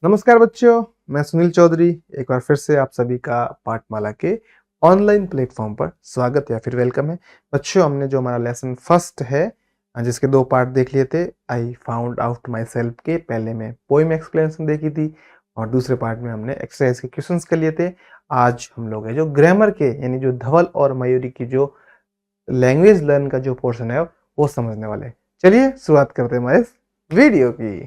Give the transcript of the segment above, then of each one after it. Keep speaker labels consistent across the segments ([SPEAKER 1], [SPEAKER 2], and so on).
[SPEAKER 1] नमस्कार बच्चों, मैं सुनील चौधरी एक बार फिर से आप सभी का पाठमाला के ऑनलाइन प्लेटफॉर्म पर स्वागत या फिर वेलकम है। बच्चों, हमने जो हमारा लेसन फर्स्ट है जिसके 2 पार्ट देख लिए थे, I found out my self के पहले में पोइम एक्सप्लेनेशन देखी थी और दूसरे पार्ट में हमने एक्सरसाइज के क्वेश्चंस कर लिए थे। आज हम लोग है जो ग्रामर के यानी जो धवल और मयूरी की जो लैंग्वेज लर्न का जो पोर्शन है वो समझने वाले हैं। चलिए शुरुआत करते हैं हमारे इस वीडियो की।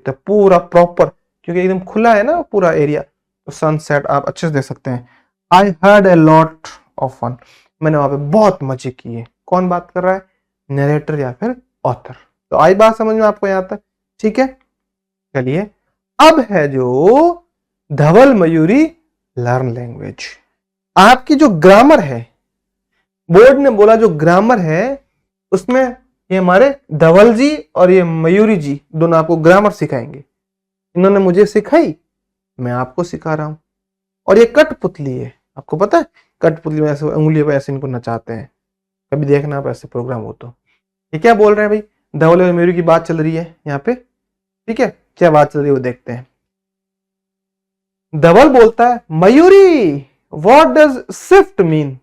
[SPEAKER 1] तो पूरा प्रॉपर, क्योंकि एकदम खुला है ना पूरा एरिया, तो सनसेट आप अच्छे से देख सकते हैं। I heard a lot of fun, मैंने वहां पे बहुत मजे किए। कौन बात कर रहा है? नरेटर या फिर ऑथर। तो आई बात समझ में आपको यहाँ तक? ठीक है, चलिए अब है जो धवल मयूरी लर्न लैंग्वेज। आपकी जो ग्रामर है, बोर्ड ने बोला जो ग्रामर है उसमें ये हमारे धवल जी और ये मयूरी जी दोनों आपको ग्रामर सिखाएंगे। इन्होंने मुझे सिखाई, मैं आपको सिखा रहा हूं। और ये कठपुतली है, आपको पता है कठपुतली में ऐसे उंगलियों पे ऐसे इनको नचाते हैं, कभी देखना आप ऐसे प्रोग्राम हो तो। ये क्या बोल रहे हैं भाई? धवल और मयूरी की बात चल रही है यहाँ पे, ठीक है? क्या बात चल रही है वो देखते हैं। धवल बोलता है, Mayuri what does Swift mean?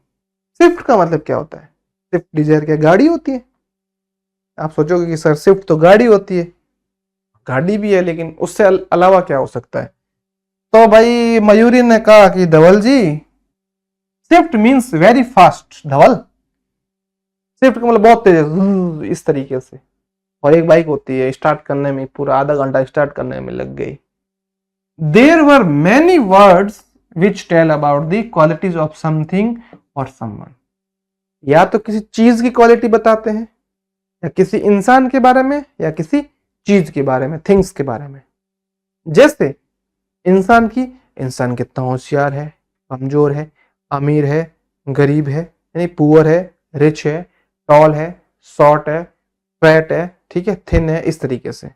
[SPEAKER 1] Swift का मतलब क्या होता है? स्विफ्ट डिजायर क्या गाड़ी होती है? आप सोचोगे कि सर स्विफ्ट तो गाड़ी होती है, गाड़ी भी है, लेकिन उससे अलावा क्या हो सकता है? तो भाई मयूरी ने कहा कि धवल जी, स्विफ्ट मीन्स वेरी फास्ट। धवल, स्विफ्ट का मतलब बहुत तेज है, इस तरीके से। और एक बाइक होती है, स्टार्ट करने में पूरा आधा घंटा स्टार्ट करने में लग गई। There were many words which tell about the qualities of something और समवन। या तो किसी चीज की क्वालिटी बताते हैं, या किसी इंसान के बारे में, या किसी चीज के बारे में, थिंग्स के बारे में। जैसे इंसान कितना होशियार है, कमजोर है, अमीर है, गरीब है, यानी पुअर है, रिच है, टॉल है, शॉर्ट है, फैट है, ठीक है, थिन है, इस तरीके से।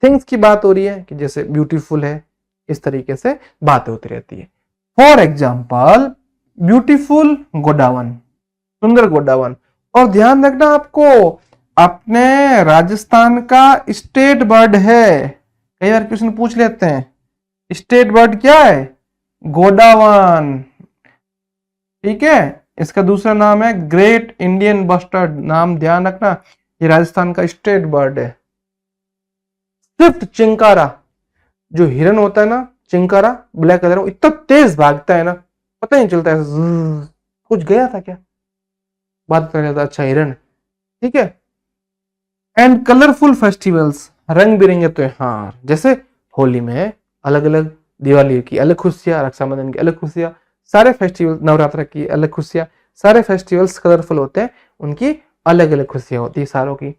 [SPEAKER 1] थिंग्स की बात हो रही है कि जैसे ब्यूटीफुल है, इस तरीके से बातें होती रहती है। फॉर एग्जाम्पल, ब्यूटीफुल गोडावन, सुंदर गोडावन। और ध्यान रखना आपको, अपने राजस्थान का स्टेट बर्ड है। कई बार क्वेश्चन पूछ लेते हैं, स्टेट बर्ड क्या है? गोडावन, ठीक है। इसका दूसरा नाम है ग्रेट इंडियन बस्टर्ड। नाम ध्यान रखना, ये राजस्थान का स्टेट बर्ड है। स्विफ्ट चिंकारा, जो हिरन होता है ना, चिंकारा ब्लैक कलर, इतना तेज भागता है ना, पता नहीं चलता है। कुछ गया था क्या? बात कर रहा था, अच्छा हिरन, ठीक है। एंड कलरफुल फेस्टिवल्स, रंग बिरंगे त्योहार, जैसे होली में अलग अलग, दिवाली की अलग खुशियां, रक्षाबंधन की अलग खुशियां, सारे फेस्टिवल, नवरात्र की अलग खुशियां, सारे फेस्टिवल्स कलरफुल होते हैं, उनकी अलग अलग खुशियां होती है सारों की।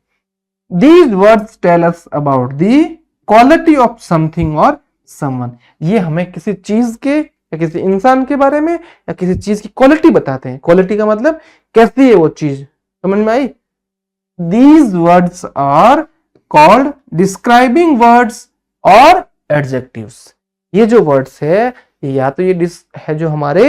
[SPEAKER 1] These words tell us about the quality of something और समवन। ये हमें किसी चीज के या किसी इंसान के बारे में या किसी चीज की क्वालिटी बताते हैं। क्वालिटी का मतलब कैसी है वो चीज, समझ में आई? These words are called describing words और adjectives। ये जो words है, ये या तो ये है जो हमारे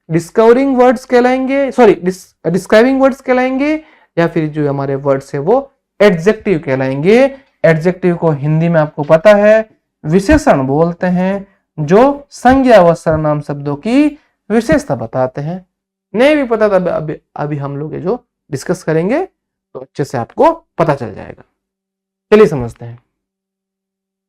[SPEAKER 1] डिस्कवरिंग वर्ड्स कहलाएंगे, सॉरी डिस्क्राइबिंग वर्ड्स कहलाएंगे, या फिर जो हमारे वर्ड्स है वो एडजेक्टिव कहलाएंगे। एडजेक्टिव को हिंदी में आपको पता है विशेषण बोलते हैं, जो संज्ञा व सर्वनाम शब्दों की विशेषता बताते हैं। नहीं भी पता था अभी हम लोग ये जो डिस्कस करेंगे तो अच्छे से आपको पता चल जाएगा। चलिए समझते हैं।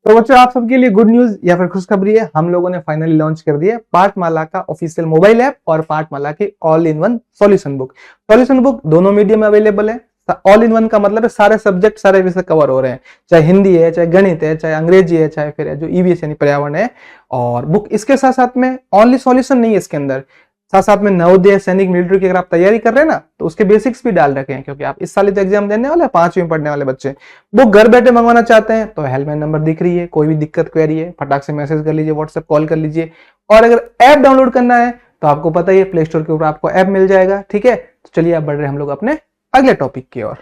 [SPEAKER 1] तो बच्चों, आप सबके लिए गुड न्यूज या फिर खुशखबरी है, हम लोगों ने फाइनली लॉन्च कर दिया पाठमाला का ऑफिशियल मोबाइल ऐप और पाठमाला की all in one solution book. Solution book दोनों मीडियम में अवेलेबल है। ऑल इन वन का मतलब है सारे सब्जेक्ट, सारे विषय कवर हो रहे हैं, चाहे हिंदी है, चाहे गणित है, चाहे अंग्रेजी है, चाहे फिर जो ईवीएस यानी पर्यावरण है। और बुक इसके साथ साथ में ओनली सॉल्यूशन नहीं है, इसके अंदर साथ साथ में नवोदय, सैनिक, मिलिट्री की अगर आप तैयारी कर रहे हैं ना, तो उसके बेसिक्स भी डाल रखे हैं, क्योंकि आप इस साल तो एग्जाम देने वाले, 5वीं में पढ़ने वाले बच्चे बुक घर बैठे मंगवाना चाहते हैं तो हेल्पलाइन नंबर दिख रही है। कोई भी दिक्कत क्वेरी है, फटाक से मैसेज कर लीजिए, व्हाट्सएप कॉल कर लीजिए। और अगर ऐप डाउनलोड करना है तो आपको पता ही है, प्ले स्टोर के ऊपर आपको ऐप मिल जाएगा, ठीक है। तो चलिए अब बढ़ रहे हम लोग अपने अगले टॉपिक की ओर।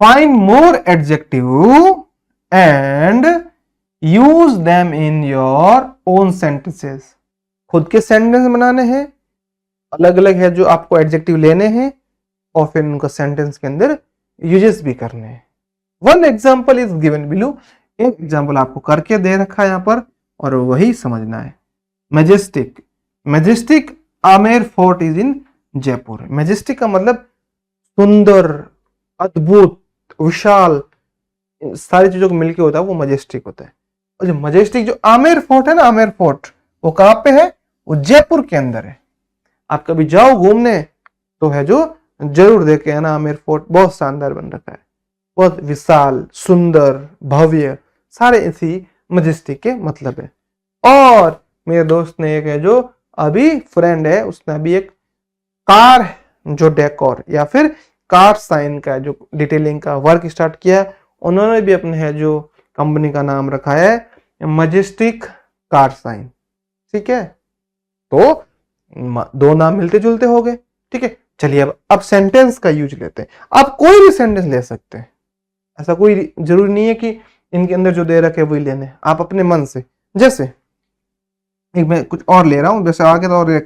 [SPEAKER 1] Find more adjective and use them in your own sentences. खुद के सेंटेंस बनाने हैं, अलग अलग है जो आपको एडजेक्टिव लेने हैं और फिर उनका सेंटेंस के अंदर यूजेस भी करने हैं। One example is given below. एक एग्जाम्पल आपको करके दे रखा है यहाँ पर और वही समझना है। Majestic, majestic Amer fort is in Jaipur. Majestic का मतलब सुंदर, अद्भुत, विशाल, सारी चीजों को मिलके होता है वो मैजेस्टिक होता है। और जो मैजेस्टिक जो आमेर फोर्ट है ना, आमेर फोर्ट वो कहाँ पे है? वो जयपुर के अंदर है। आप कभी जाओ घूमने तो है जो जरूर देखे है ना, आमेर फोर्ट बहुत शानदार बन रखा है, बहुत विशाल, सुंदर, भव्य, सारे इसी मैजेस्टिक के मतलब है। और मेरे दोस्त ने एक है जो अभी फ्रेंड है, उसने अभी एक कार जो डेकोर या फिर कार साइन का जो डिटेलिंग का वर्क स्टार्ट किया, उन्होंने भी अपने है जो कंपनी का नाम रखा है मैजेस्टिक कार साइन। ठीक है, तो दो नाम मिलते जुलते हो गए। ठीक है, चलिए अब सेंटेंस का यूज लेते हैं। आप कोई भी सेंटेंस ले सकते हैं, ऐसा कोई जरूरी नहीं है कि इनके अंदर जो दे रखे वही लेने, आप अपने मन से। जैसे एक मैं कुछ और ले रहा हूं, जैसे आगे तो और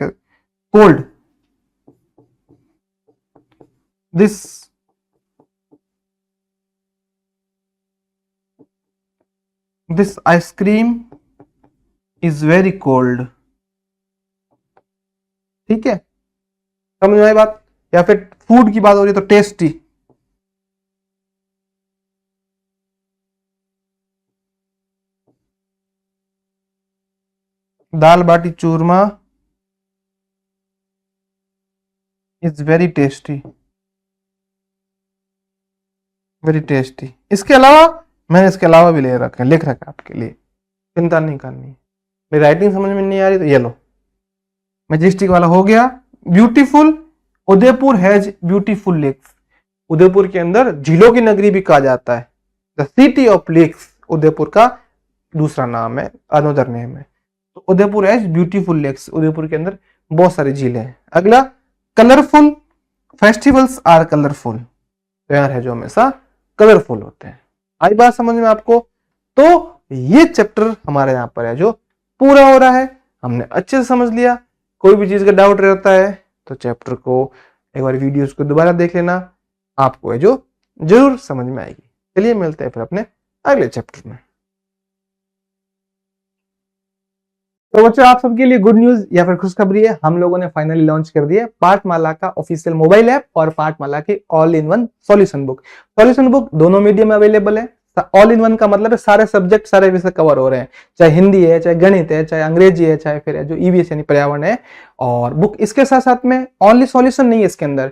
[SPEAKER 1] cold, this ice cream is very cold. ठीक है, समझ में आई बात? या फिर फूड की बात हो रही है तो tasty, dal baati churma is very tasty, very tasty. इसके अलावा मैंने इसके अलावा भी ले रखा है, लिख रखा है आपके लिए, चिंता नहीं करनी है। मेरी राइटिंग समझ में नहीं आ रही तो ये लो, मैजेस्टिक वाला हो गया। Beautiful, Udaipur has beautiful lakes. Udaipur के अंदर झीलों की नगरी भी कहा जाता है, the city of lakes Udaipur का दूसरा नाम है, अनदर नेम है। तो Udaipur has beautiful lakes, Udaipur के अंदर बहुत सारी झीलें हैं। अगला कलरफुल, फेस्टिवल्स आर कलरफुल, त्योहार है जो हमेशा कलरफुल होते हैं। आई बात समझ में आपको? तो ये चैप्टर हमारे यहाँ पर है जो पूरा हो रहा है, हमने अच्छे से समझ लिया। कोई भी चीज का डाउट रहता है तो चैप्टर को एक बार वीडियोस को दोबारा देख लेना, आपको है जो जरूर समझ में आएगी। चलिए मिलते हैं फिर अपने अगले चैप्टर में। तो बच्चों आप सबके लिए गुड न्यूज या फिर खुशखबरी है, हम लोगों ने फाइनली लॉन्च कर दिया पाठमाला का ऑफिशियल मोबाइल ऐप और पाठमाला की all in one solution book. Solution book दोनों मीडियम में अवेलेबल है। ऑल इन वन का मतलब है सारे सब्जेक्ट, सारे विषय कवर हो रहे हैं, चाहे हिंदी है, चाहे गणित है, चाहे अंग्रेजी है, चाहे फिर जो ईवीएस यानी पर्यावरण है। और बुक इसके साथ साथ में ओनली सॉल्यूशन नहीं है इसके अंदर,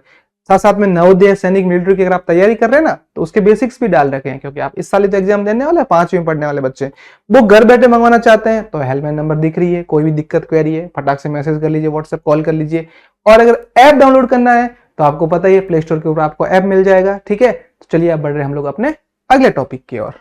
[SPEAKER 1] साथ साथ में नवोदय, सैनिक, मिलिट्री की अगर आप तैयारी कर रहे हैं ना तो उसके बेसिक्स भी डाल रखे हैं, क्योंकि आप इस साल तो एग्जाम देने वाले, 5वीं में पढ़ने वाले बच्चे वो घर बैठे मंगवाना चाहते हैं तो हेल्पलाइन नंबर दिख रही है, कोई भी दिक्कत क्वेरी है फटाक से मैसेज कर लीजिए, व्हाट्सएप कॉल कर लीजिए। और अगर ऐप डाउनलोड करना है तो आपको पता ही है प्ले स्टोर के ऊपर आपको ऐप मिल जाएगा। ठीक है, तो चलिए अब बढ़ रहे हम लोग अपने अगले टॉपिक की ओर।